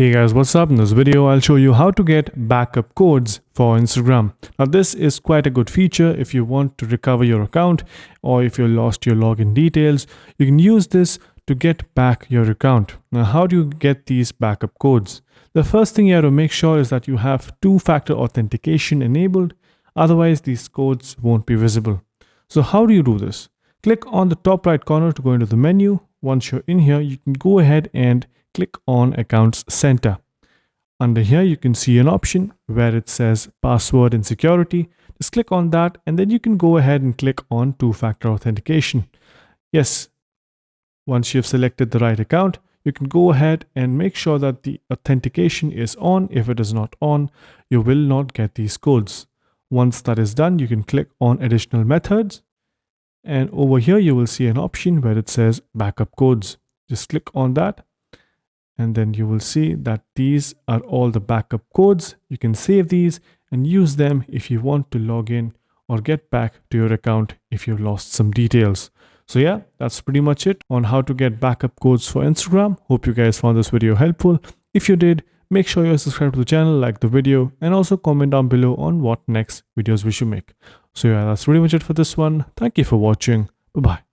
Hey guys, what's up? In this video, I'll show you how to get backup codes for Instagram. Now, this is quite a good feature if you want to recover your account or if you lost your login details. You can use this to get back your account. Now, how do you get these backup codes? The first thing you have to make sure is that you have two-factor authentication enabled. Otherwise, these codes won't be visible. So how do you do this? Click on the top right corner to go into the menu. Once you're in here, you can go ahead and click on Accounts Center. Under here, you can see an option where it says Password and Security. Just click on that, and then you can go ahead and click on Two-Factor Authentication. Yes, once you've selected the right account, you can go ahead and make sure that the authentication is on. If it is not on, you will not get these codes. Once that is done, you can click on Additional Methods. And over here, you will see an option where it says Backup Codes. Just click on that. And then you will see that these are all the backup codes. You can save these and use them if you want to log in or get back to your account if you've lost some details. So yeah, that's pretty much it on how to get backup codes for Instagram. Hope you guys found this video helpful. If you did, make sure you subscribe to the channel, like the video, and also comment down below on what next videos we should make. So yeah, that's pretty much it for this one. Thank you for watching. Bye-bye.